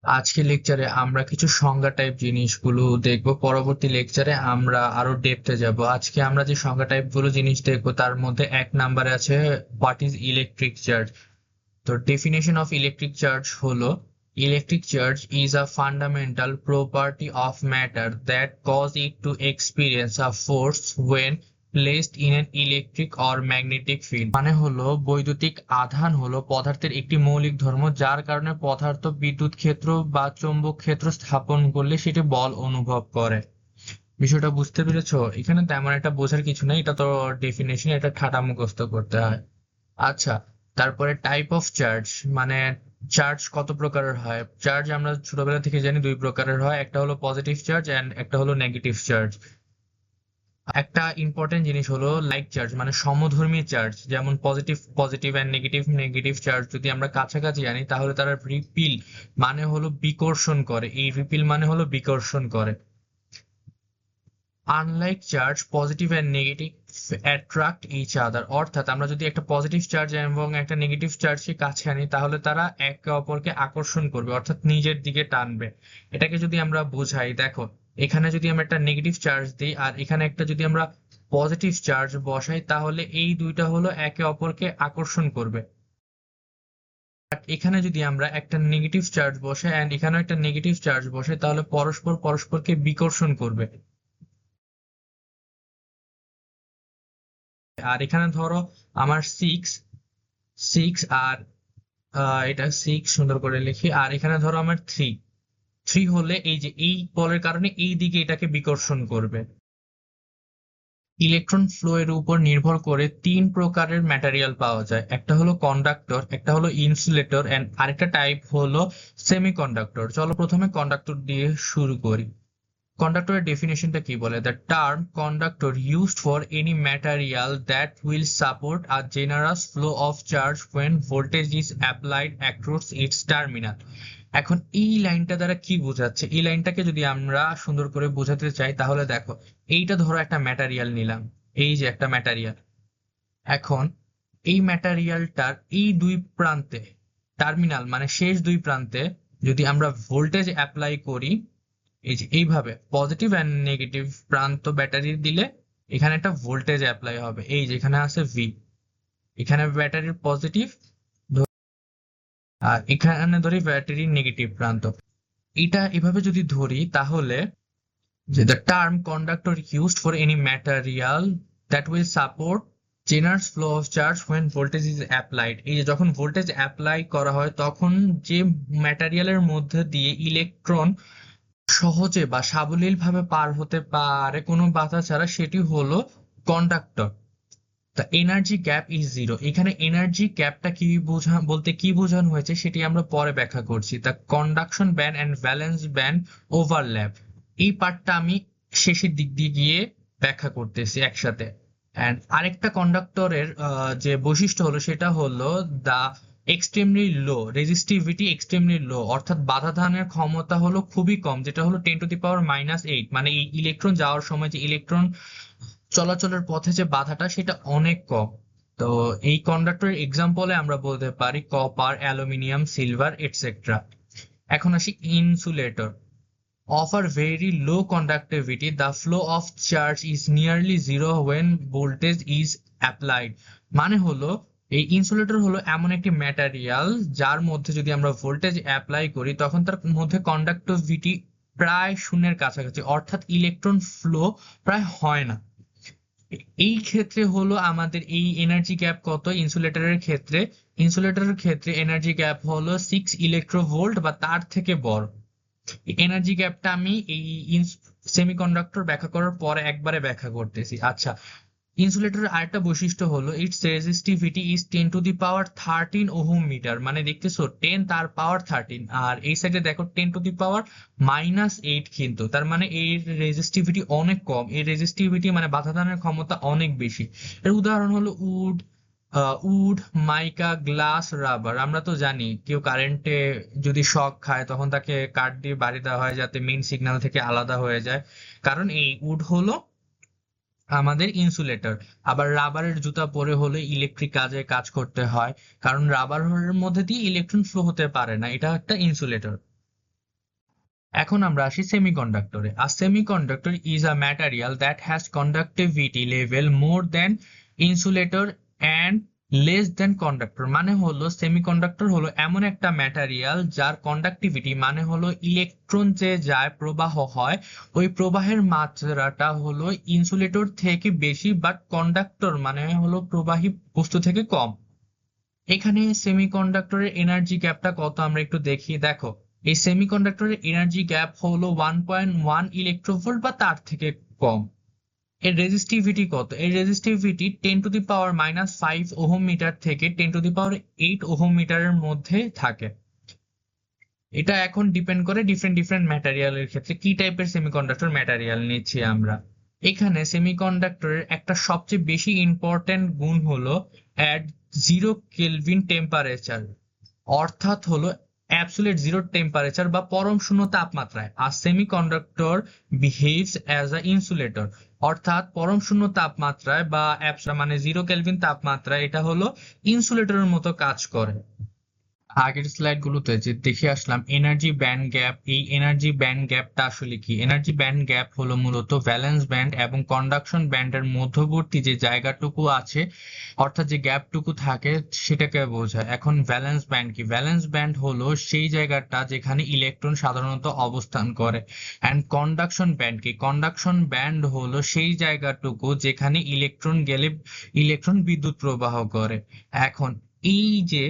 আজকে লেকচারে আমরা কিছু সংজ্ঞা টাইপ জিনিসগুলো দেখবো, পরবর্তী লেকচারে আমরা আরো ডেপথে যাব। আজকে আমরা যে সংজ্ঞা টাইপ গুলো জিনিস দেখবো তার মধ্যে এক নাম্বারে আছে হোয়াট ইজ ইলেকট্রিক চার্জ। তো ডেফিনেশন অফ ইলেকট্রিক চার্জ হলো electric charge is a fundamental property of matter that cause it to experience a force when placed in an electric or magnetic field. মানে হলো বৈদ্যুতিক আধান হলো পদার্থের একটি মৌলিক ধর্ম, যার কারণে পদার্থ বিদ্যুৎ ক্ষেত্র বা চৌম্বক ক্ষেত্র স্থাপন করলে সেটি বল অনুভব করে। বিষয়টা বুঝতে পেরেছো? এখানে তেমন একটা বোঝার কিছু নেই, এটা তো ডেফিনেশন, এটা ঠাটা মুখস্থ করতে হয়। আচ্ছা, তারপরে টাইপ অফ চার্জ, মানে চার্জ কত প্রকারের হয়। চার্জ আমরা ছোটবেলা থেকে জানি দুই প্রকারের হয়, একটা হলো পজিটিভ চার্জ এন্ড একটা হলো নেগেটিভ চার্জ। একটা ইম্পর্টেন্ট জিনিস হলো লাইক চার্জ, মানে সমধর্মী চার্জ, যেমন positive positive and negative negative charge যদি আমরা কাছাকাছি আনি তাহলে তারা রিপিল মানে হলো বিকর্ষণ করে, এই রিপিল মানে হলো বিকর্ষণ করে। Unlike charge positive and negative attract each other, অর্থাৎ আমরা যদি একটা পজিটিভ চার্জ এবং একটা নেগেটিভ চার্জকে কাছে আনি তাহলে তারা একে অপরকে আকর্ষণ করবে, অর্থাৎ নিজের দিকে টানবে। এটাকে যদি আমরা বোঝাই, দেখো এখানে যদি আমরা একটা নেগেটিভ চার্জ দিই আর এখানে একটা যদি আমরা পজিটিভ চার্জ বসাই তাহলে এই দুইটা হলো একে অপরকে আকর্ষণ করবে। বাট এখানে যদি আমরা একটা নেগেটিভ চার্জ বসাই এন্ড এখানেও একটা নেগেটিভ চার্জ বসাই তাহলে পরস্পর পরস্পরকে বিকর্ষণ করবে। আর এখানে ধরো আমার সিক্স সিক্স আর এটা সিক্স সুন্দর করে লিখি, আর এখানে ধরো আমার থ্রি থ্রি হলে এই যে এই বলের কারণে এই দিকে এটাকে বিকর্ষণ করবে। ইলেকট্রন ফ্লো এর উপর নির্ভর করে তিন প্রকারের ম্যাটেরিয়াল পাওয়া যায়, একটা হলো কন্ডাক্টর, একটা হলো ইনসুলেটর এন্ড আরেকটা টাইপ হলো সেমিকন্ডাক্টর। চলো প্রথমে কন্ডাক্টর দিয়ে শুরু করি। কন্ডাক্টরের ডেফিনেশনটা কি বলে? The term conductor used for any material that will support a generous flow of charge when voltage is applied across its terminal। এখন এই লাইনটা দ্বারা কি বোঝাচ্ছে, এই লাইনটাকে যদি আমরা সুন্দর করে বোঝাতে চাই তাহলে দেখো, এইটা ধরো একটা ম্যাটেরিয়াল নিলাম, এই যে একটা ম্যাটেরিয়াল। এখন এই ম্যাটেরিয়ালটার এই দুই প্রান্তে, টার্মিনাল মানে শেষ দুই প্রান্তে যদি আমরা ভোল্টেজ অ্যাপ্লাই করি, এই যে এইভাবে পজিটিভ এন্ড নেগেটিভ প্রান্ত ব্যাটারির দিলে এখানে একটা ভোল্টেজ অ্যাপ্লাই হবে, এই যে এখানে আছে ভি, এখানে ব্যাটারির পজিটিভ আর এখানে ধরি ব্যাটারির নেগেটিভ প্রান্ত। এটা এভাবে যদি ধরি তাহলে যে the term conductor used for any material that will support generous flow of charge when voltage is applied। এই যে যখন ভোল্টেজ অ্যাপ্লাই করা হয় তখন যে ম্যাটেরিয়ালের মধ্যে দিয়ে ইলেকট্রন সহজে বা সাবলীল ভাবে পার হতে পারে কোনো বাধা ছাড়া, সেটি হলো কন্ডাক্টর। তা এনার্জি গ্যাপ ইজ জিরো, এখানে এনার্জি গ্যাপটা কি বলতে কি বোঝানো হয়েছে সেটি আমরা পরে ব্যাখ্যা করছি। তা conduction band and valence band overlap, এই পার্টটা আমি শেষের দিক দিয়ে গিয়ে ব্যাখ্যা করতেছি একসাথে। অ্যান্ড আরেকটা কন্ডাক্টরের যে বৈশিষ্ট্য হলো সেটা হলো দা এক্সট্রিমলি লো রেজিস্টিভিটি, এক্সট্রিমলি লো অর্থাৎ বাধা দানের ক্ষমতা হলো খুবই কম, যেটা হলো 10⁻⁻⁸। মানে এই ইলেকট্রন যাওয়ার সময় যে ইলেকট্রন চলাচলের পথে যে বাধাটা সেটা অনেক কম। তো এই কন্ডাক্টরের এক্সাম্পলে আমরা বলতে পারি কপার, অ্যালুমিনিয়াম, সিলভার এটসেট্রা। এখন আসি insulator. Offer very low conductivity, the flow of charge is nearly zero when voltage is applied। মানে হলো এই ইনসুলেটর হলো এমন একটি ম্যাটেরিয়াল যার মধ্যে যদি আমরা ভোল্টেজ অ্যাপ্লাই করি তখন তার মধ্যে কন্ডাক্টিভিটি প্রায় শূন্যের কাছাকাছি, অর্থাৎ ইলেকট্রন ফ্লো প্রায় হয় না। এই ক্ষেত্রে হলো আমাদের এই এনার্জি গ্যাপ কত ইনসুলেটরের ক্ষেত্রে? ইনসুলেটরের ক্ষেত্রে এনার্জি গ্যাপ হলো 6 ইলেকট্রোভোল্ট বা তার থেকে বড়। এনার্জি গ্যাপটা আমি এই সেমিকন্ডাক্টর ব্যাখ্যা করার পরে একবারে ব্যাখ্যা করতেছি। আচ্ছা, ইনসুলেটরের আরেকটা বৈশিষ্ট্য হলো its resistivity is 10⁻13 ohm metre, মানে দেখতেছো 10 তার পাওয়ার 13, আর এই সাইডে দেখো 10⁻⁻8, কিন্তু তার মানে এর রেজিস্টিভিটি অনেক কম, এর রেজিস্টিভিটি মানে বাধা দানের ক্ষমতা অনেক বেশি। এর উদাহরণ হলো উড, মাইকা, গ্লাস, রাবার। আমরা তো জানি কেউ কারেন্টে যদি শক খায় তখন তাকে কাঠ দিয়ে বাড়ি দেওয়া হয় যাতে মেইন সিগন্যাল থেকে আলাদা হয়ে যায়, কারণ এই উড হলো আমাদের ইনসুলেটর। আবার রাবারের জুতা পরে হলে ইলেকট্রিক কাজে কাজ করতে হয়, কারণ রাবারের মধ্যে দিয়ে ইলেকট্রন ফ্লো হতে পারে না, এটা একটা ইনসুলেটর। এখন আমরা আসি সেমিকন্ডাক্টরে। A semiconductor is a material that has conductivity level more than insulator and less than conductor। মানে হলো সেমিকন্ডাক্টর হলো এমন একটা ম্যাটেরিয়াল যার কন্ডাক্টিভিটি মানে হলো ইলেকট্রন যে যায় প্রবাহ হয় ওই প্রবাহের মাত্রাটা হলো ইনসুলেটর থেকে বেশি, বাট কন্ডাক্টর মানে হলো প্রবাহী বস্তু থেকে কম। এখানে সেমিকন্ডাক্টরের এনার্জি গ্যাপটা কত আমরা একটু দেখি। দেখো, এই সেমিকন্ডাক্টরের এনার্জি গ্যাপ হলো 1.1 ইলেকট্রোভোল্ট বা তার থেকে কম। এর রেজিস্টিভিটি কত? এর রেজিস্টিভিটি 10⁻⁻5 ওহম মিটার থেকে 10⁸ ওহম মিটারের মধ্যে থাকে। এটা এখন ডিপেন্ড করে ডিফারেন্ট ডিফারেন্ট ম্যাটেরিয়ালের ক্ষেত্রে কি টাইপের সেমিকন্ডাক্টর ম্যাটেরিয়াল নিচ্ছি আমরা। এখানে সেমিকন্ডাক্টরের একটা সবচেয়ে বেশি ইম্পর্টেন্ট গুণ হলো অ্যাট 0 কেলভিন টেম্পারেচার, অর্থাৎ হলো অ্যাবসলিউট জিরো টেম্পারেচার বা পরম শূন্য তাপমাত্রায় আর semiconductor behaves as a insulator, অর্থাৎ পরম শূন্য তাপমাত্রায় বা মানে 0 কেলভিন তাপমাত্রায় এটা হলো ইনসুলেটরের মতো কাজ করে। আগের স্লাইড গুলোতে যে দেখে আসলাম এনার্জি ব্যান্ড গ্যাপ, এই এনার্জি ব্যান্ড গ্যাপটা আসলে কি? এনার্জি ব্যান্ড গ্যাপ হলো মূলত ভ্যালেন্স ব্যান্ড এবং কন্ডাকশন ব্যান্ডের মধ্যবর্তী যে জায়গাটুকু আছে, অর্থাৎ যে গ্যাপটুকু থাকে সেটাকে বোঝায়। এখন ভ্যালেন্স ব্যান্ড কি? ভ্যালেন্স ব্যান্ড হলো সেই জায়গাটা যেখানে ইলেকট্রন সাধারণত অবস্থান করে। অ্যান্ড কন্ডাকশন ব্যান্ড কি? কন্ডাকশন ব্যান্ড হলো সেই জায়গাটুকু যেখানে ইলেকট্রন গেলে ইলেকট্রন বিদ্যুৎ প্রবাহ করে। এখন এই যে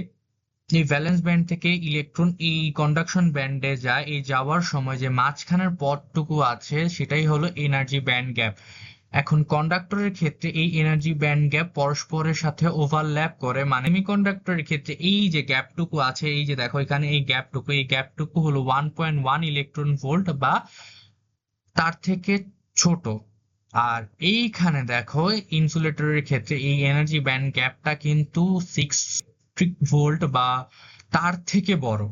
এই ভ্যালেন্স ব্যান্ড থেকে ইলেকট্রন এই কন্ডাকশন ব্যান্ডে যায়, এই যাওয়ার সময় যে মাঝখানের পথটুকু আছে সেটাই হলো এনার্জি ব্যান্ড গ্যাপ। এখন কন্ডাক্টরের ক্ষেত্রে এই এনার্জি ব্যান্ড গ্যাপ পরস্পরের সাথে ওভারল্যাপ করে, মানে সেমিকন্ডাক্টরের ক্ষেত্রে এই যে গ্যাপটুকু আছে, এই যে দেখো এখানে এই গ্যাপটুকু হলো 1.1 ইলেকট্রন ভোল্ট বা তার থেকে ছোট। আর এইখানে দেখো ইনসুলেটরের ক্ষেত্রে এই এনার্জি ব্যান্ড গ্যাপটা কিন্তু 6 ভোল্ট বা তার থেকে বড়।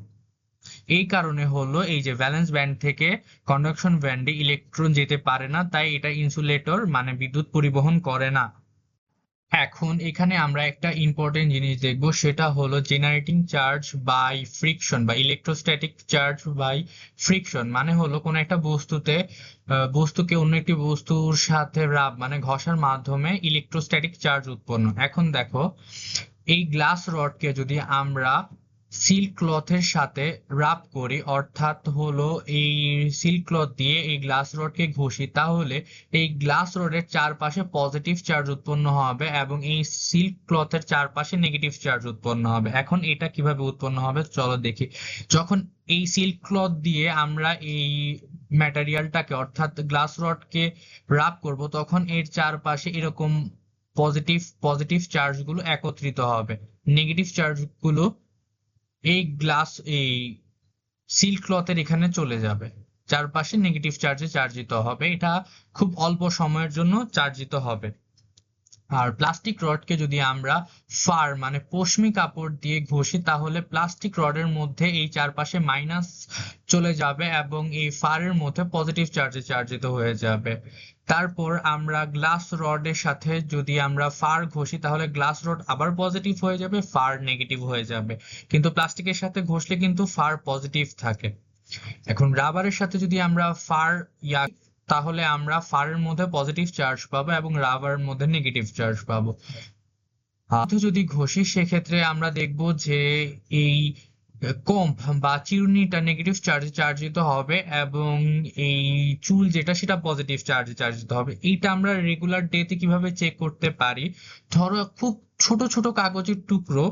এই কারণে হলো এই যে ভ্যালেন্স ব্যান্ড থেকে কন্ডাকশন ব্যান্ডে ইলেকট্রন যেতে পারে না, তাই এটা ইনসুলেটর মানে বিদ্যুৎ পরিবহন করে না। এখন এখানে আমরা একটা ইম্পর্টেন্ট জিনিস দেখব, সেটা হলো জেনারেটিং চার্জ বাই ফ্রিকশন বা ইলেকট্রোস্ট্যাটিক চার্জ বাই ফ্রিকশন। মানে হলো কোন একটা বস্তুকে অন্য একটি বস্তুর সাথে মানে ঘষার মাধ্যমে ইলেকট্রোস্ট্যাটিক চার্জ উৎপন্ন। এখন দেখো, এই গ্লাস রডকে যদি আমরা সিল্ক ক্লথের সাথে রাব করি, অর্থাৎ হলো এই সিল্ক ক্লথ দিয়ে এই গ্লাস রডকে ঘষি, তাহলে এই গ্লাস রডের চারপাশে পজিটিভ চার্জ উৎপন্ন হবে এবং এই সিল্ক ক্লথের চারপাশে নেগেটিভ চার্জ উৎপন্ন হবে। এখন এটা কিভাবে উৎপন্ন হবে চলো দেখি। যখন এই সিল্ক ক্লথ দিয়ে আমরা এই ম্যাটেরিয়ালটাকে অর্থাৎ গ্লাস রডকে রাব করব, তখন এর চারপাশে এরকম পজিটিভ পজিটিভ চার্জ গুলো একত্রিত হবে, নেগেটিভ চার্জ গুলো এই সিল্ক ক্লথের এখানে চলে যাবে, চারপাশে নেগেটিভ চার্জে চার্জিত হবে। এটা খুব অল্প সময়ের জন্য চার্জিত হবে। আর প্লাস্টিক রডকে যদি আমরা ফার মানে পশমি কাপড় দিয়ে ঘষি, তাহলে প্লাস্টিক রডের মধ্যে এই চারপাশে মাইনাস চলে যাবে এবং এই ফারের মধ্যে পজিটিভ চার্জে চার্জিত হয়ে যাবে। তারপর আমরা গ্লাস রডের সাথে যদি আমরা ফার ঘষি, তাহলে গ্লাস রড আবার পজিটিভ হয়ে যাবে, ফার নেগেটিভ হয়ে যাবে। কিন্তু প্লাস্টিকের সাথে ঘষলে কিন্তু ফার পজিটিভ থাকে। এখন রাবারের সাথে যদি আমরা ফার তাহলে আমরা ফারের মধ্যে পজিটিভ চার্জ পাবো এবং রাবারের মধ্যে নেগেটিভ চার্জ পাবো। যদি ঘষি সেক্ষেত্রে আমরা দেখব যে এই কম্প বা চিরুনিটা নেগেটিভ চার্জে চার্জিত হবে এবং এই চুল যেটা সেটা পজিটিভ চার্জে চার্জিত হবে। এইটা আমরা রেগুলার ডেতে কিভাবে চেক করতে পারি? ধরো খুব ছোট ছোট কাগজের টুকরো,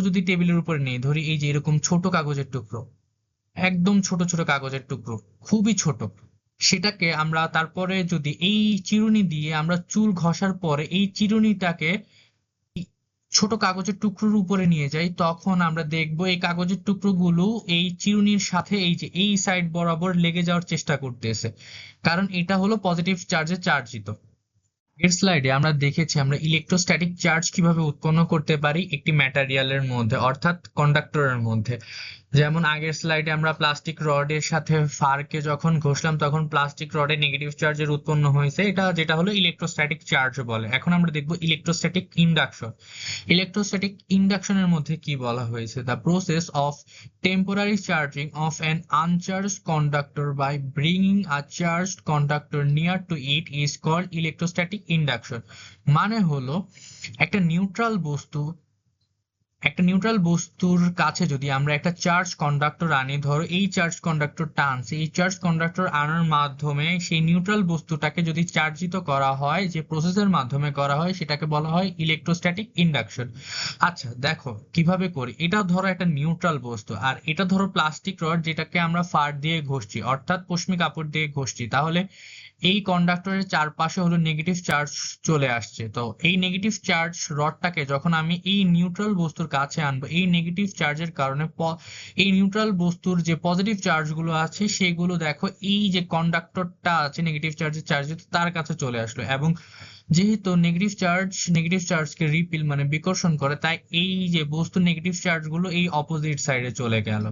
যদি টেবিলের উপরে নেই, ধরি এই যে এরকম ছোট কাগজের টুকরো, একদম ছোট ছোট কাগজের টুকরো, খুবই ছোট, সেটাকে আমরা তারপরে যদি এই চিরুনি দিয়ে আমরা চুল ঘষার পরে এই চিরুনিটাকে ছোট কাগজের টুকরোর উপরে নিয়ে যাই, তখন আমরা দেখব এই কাগজের টুকরোগুলো এই চিরুনির সাথে এই যে এই সাইড বরাবর লেগে যাওয়ার চেষ্টা করতেছে, কারণ এটা হলো পজিটিভ চার্জে চার্জিত। এর স্লাইডে আমরা দেখেছি আমরা ইলেকট্রোস্ট্যাটিক চার্জ কিভাবে উৎপন্ন করতে পারি একটি ম্যাটেরিয়ালের মধ্যে অর্থাৎ কন্ডাক্টরের মধ্যে। যেমন আগের স্লাইডে আমরা প্লাস্টিক রডের সাথে ফারকে যখন ঘষলাম তখন প্লাস্টিক রডে নেগেটিভ চার্জের উৎপন্ন হয়েছে, এটা যেটা হলো ইলেকট্রোস্ট্যাটিক চার্জ বলে। এখন আমরা দেখব ইলেকট্রোস্ট্যাটিক ইন্ডাকশন। ইলেকট্রোস্ট্যাটিক ইন্ডাকশনের মধ্যে কি বলা হয়েছে? The process of temporary charging of an uncharged conductor by bringing a charged conductor near to it is called electrostatic induction। মানে হলো একটা নিউট্রাল বস্তুর কাছে যদি আমরা একটা চার্জ কন্ডাক্টর আনি, ধরো এই চার্জ কন্ডাক্টর টানছে, এই চার্জ কন্ডাক্টর আনার মাধ্যমে সেই নিউট্রাল বস্তুটাকে যদি চার্জিত করা হয়, যে প্রসেসের মাধ্যমে করা হয় সেটাকে বলা হয় ইলেকট্রোস্ট্যাটিক ইন্ডাকশন। আচ্ছা দেখো কিভাবে করি। এটা ধরো একটা নিউট্রাল বস্তু, আর এটা ধরো প্লাস্টিক রড যেটাকে আমরা ফার দিয়ে ঘষছি অর্থাৎ পশমি কাপড় দিয়ে ঘষছি, তাহলে এই কন্ডাক্টরের চারপাশে হলো নেগেটিভ চার্জ চলে আসছে। তো এই নেগেটিভ চার্জ রডটাকে যখন আমি এই নিউট্রাল বস্তুর কাছে আনবো, এই নেগেটিভ চার্জের কারণে এই নিউট্রাল বস্তুর যে পজিটিভ চার্জ গুলো আছে সেগুলো দেখো এই যে কন্ডাক্টরটা আছে নেগেটিভ চার্জের চার্জ তার কাছে চলে আসলো, এবং যেহেতু নেগেটিভ চার্জকে রিপিল মানে বিকর্ষণ করে, তাই এই যে বস্তুর নেগেটিভ চার্জ গুলো এই অপোজিট সাইডে চলে গেল।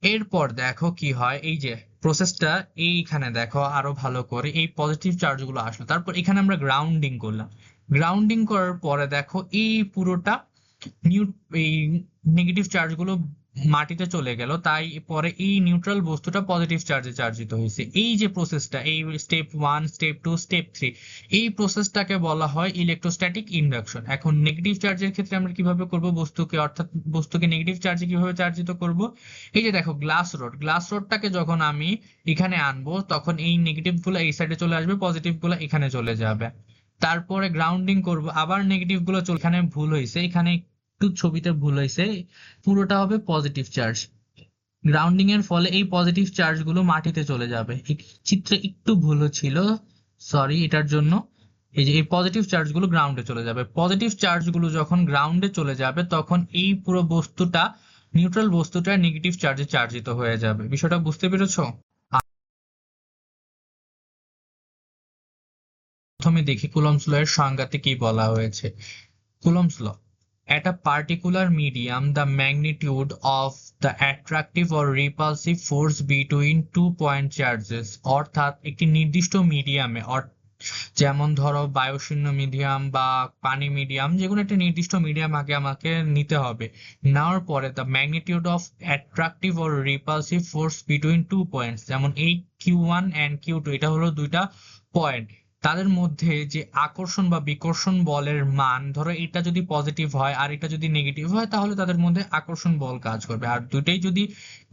এরপর দেখো কি হয়, এই যে প্রসেসটা এইখানে দেখো আরো ভালো করে এই পজিটিভ চার্জ গুলো আসলো, তারপর এখানে আমরা গ্রাউন্ডিং করলাম। গ্রাউন্ডিং করার পরে দেখো এই পুরোটা নিউ এই নেগেটিভ চার্জ গুলো মাটিতে চলে গেল, তাই পরে এই নিউট্রাল বস্তুটা পজিটিভ চার্জে চার্জিত হয়েছে। এই যে প্রসেসটা, এই স্টেপ 1, স্টেপ 2, স্টেপ 3, এই প্রসেসটাকে বলা হয় ইলেকট্রোস্ট্যাটিক ইন্ডাকশন। এখন নেগেটিভ চার্জের ক্ষেত্রে আমরা কিভাবে করব বস্তুকে, অর্থাৎ বস্তুকে নেগেটিভ চার্জে কিভাবে চার্জিত করব? এই যে দেখো গ্লাস রডটাকে যখন আমি এখানে আনবো তখন এই নেগেটিভ গুলো এই সাইডে চলে আসবে, পজিটিভ গুলো এখানে চলে যাবে। তারপরে গ্রাউন্ডিং করব, আবার নেগেটিভ গুলো এখানে ভুল হয়েছে, এখানে একটু ছবিতে ভুল হয়েছে, পুরোটা হবে পজিটিভ চার্জ। গ্রাউন্ডিং এর ফলে এই পজিটিভ চার্জ গুলো মাটিতে চলে যাবে। চিত্রে একটু ভুল ছিল, সরি এটার জন্য। এই যে এই পজিটিভ চার্জ গুলো গ্রাউন্ডে চলে যাবে। পজিটিভ চার্জ গুলো যখন গ্রাউন্ডে চলে যাবে তখন এই পুরো বস্তুটা নিউট্রাল বস্তুটা নেগেটিভ চার্জে চার্জিত হয়ে যাবে। বিষয়টা বুঝতে পেরেছো? প্রথমে দেখি কুলম্বস ল এর সংজ্ঞাতে কি বলা হয়েছে। Coulomb's law: at a particular medium the magnitude of the attractive or repulsive force between two point charges, অর্থাৎ একটি নির্দিষ্ট মিডিয়ামে, যেমন ধরো বায়ুশূন্য মিডিয়াম বা পানি মিডিয়াম, যে কোনো একটা নির্দিষ্ট মিডিয়াম আগে আমাকে নিতে হবে। নেওয়ার পরে the magnitude of attractive or repulsive force between two points, যেমন এই Q1 and Q2, এটা হলো দুইটা পয়েন্ট, তাদের মধ্যে যে আকর্ষণ বা বিকর্ষণ বলের মান, ধরো এটা যদি পজিটিভ হয় আর এটা যদি নেগেটিভ হয় তাহলে তাদের মধ্যে আকর্ষণ বল কাজ করবে, আর দুইটাই যদি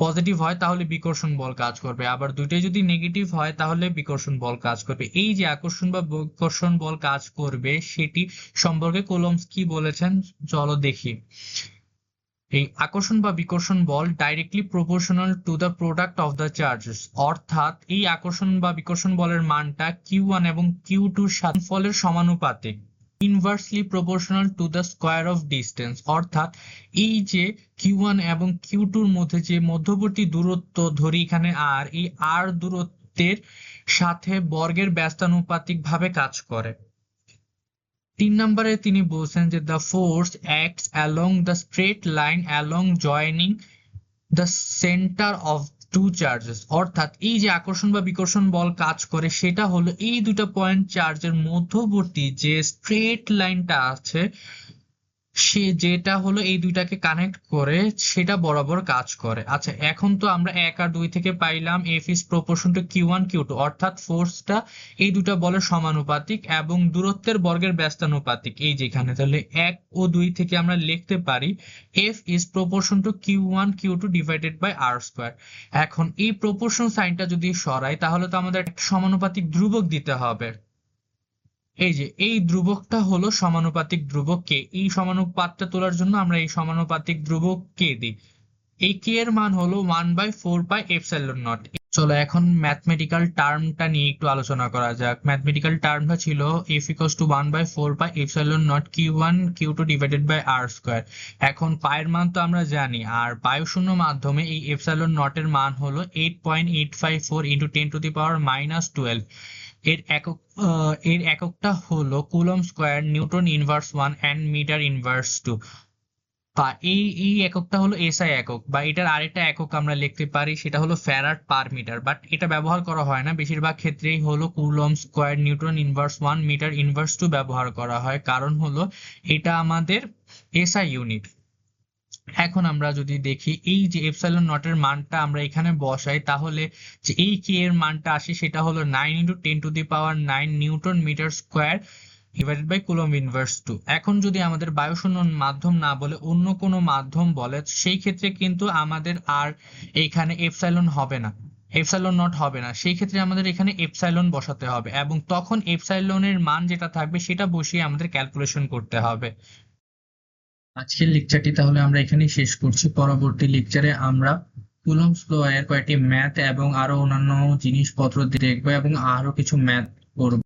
পজিটিভ হয় তাহলে বিকর্ষণ বল কাজ করবে, আবার দুইটাই যদি নেগেটিভ হয় তাহলে বিকর্ষণ বল কাজ করবে। এই যে আকর্ষণ বা বিকর্ষণ বল কাজ করবে সেটি সম্পর্কে কুলম্বস কি বলেছেন চলো দেখি। এই আকর্ষণ বা বিকর্ষণ বল directly proportional to the product of the charges, অর্থাৎ এই আকর্ষণ বা বিকর্ষণ বলের মানটা Q1 এবং Q2 এর ফলের সমানুপাতিক। Inversely proportional to the square of distance, অর্থাৎ এই যে Q1 এবং Q2 মধ্যে যে মধ্যবর্তী দূরত্ব ধরি এখানে আর, এই আর দূরত্বের সাথে বর্গের ব্যস্তানুপাতিক ভাবে কাজ করে। 3 নম্বরে তিনি বলছেন যে the force acts along the straight line along joining the centre of two charges, অর্থাৎ এই যে আকর্ষণ বা বিকর্ষণ বল কাজ করে সেটা হলো এই দুটো পয়েন্ট চার্জের মধ্যবর্তী যে স্ট্রেট লাইনটা আছে সে যেটা হলো এই দুইটাকে কানেক্ট করে সেটা বরাবর কাজ করে। আচ্ছা এখন তো আমরা 1 আর 2 থেকে পাইলাম F is proportion to Q1 Q2, অর্থাৎ ফোর্সটা এই দুটা বলের সমানুপাতিক এবং দূরত্বের বর্গের ব্যস্তানুপাতিক। এই যেখানে তাহলে 1 ও 2 থেকে আমরা লিখতে পারি F is proportion to Q1 Q2 divided by R square. এখন এই প্রপোর্শন সাইনটা যদি সরাই তাহলে তো আমাদের একটা সমানুপাতিক ধ্রুবক দিতে হবে। এই যে এই ধ্রুবকটা হলো সমানুপাতিক ধ্রুবক কে, এই সমানুপাতটা তোলার জন্য আমরা এই সমানুপাতিক ধ্রুবক কে দিই। এই কে এর মান হলো 1/4πε0। চলো এখন ম্যাথমেটিক্যাল টার্মটা নিয়ে একটু আলোচনা করা যাক। ম্যাথমেটিক্যাল টার্মটা ছিল F equals to 1/4πε0 Q1 Q2 divided by R square. এখন পায়ের মান তো আমরা জানি, আর বায়ুশূন্য মাধ্যমে এই এপসাইলন নট এর মান হলো 8.854 × 10⁻⁻12। এর এককটা হলো coulomb square, newton inverse 1 and metre inverse 2। বা এই এককটা হলো এসআই একক, বা এটার আরেকটা একক আমরা লিখতে পারি, সেটা হলো ফ্যারাড পার মিটার, বাট এটা ব্যবহার করা হয় না। বেশিরভাগ ক্ষেত্রেই হলো coulomb square, newton inverse 1, metre inverse 2 ব্যবহার করা হয়, কারণ হলো এটা আমাদের এসআই ইউনিট। এখন আমরা যদি দেখি এই যে এপসাইলন নটের মানটা আমরা এখানে বসাই, তাহলে যে এই কে এর মানটা আসে সেটা হলো 9 × 10⁹ newton metre square divided by coulomb inverse 2। এখন যদি আমাদের বায়ুশূন্য মাধ্যম না বলে অন্য কোনো মাধ্যম বলে, সেই ক্ষেত্রে কিন্তু আমাদের আর এখানে এপসাইলন হবে না, এপসাইলন নট হবে না। সেই ক্ষেত্রে আমাদের এখানে এপসাইলন বসাতে হবে, এবং তখন এপসাইলনের মান যেটা থাকবে সেটা বসিয়ে আমাদের ক্যালকুলেশন করতে হবে। আজকের লেকচারটি তাহলে আমরা এখানেই শেষ করছি। পরবর্তী লেকচারে আমরা কুলম্বস ল এর কয়েকটি ম্যাথ এবং আরো অন্যান্য জিনিসপত্র দেখবো এবং আরো কিছু ম্যাথ করব।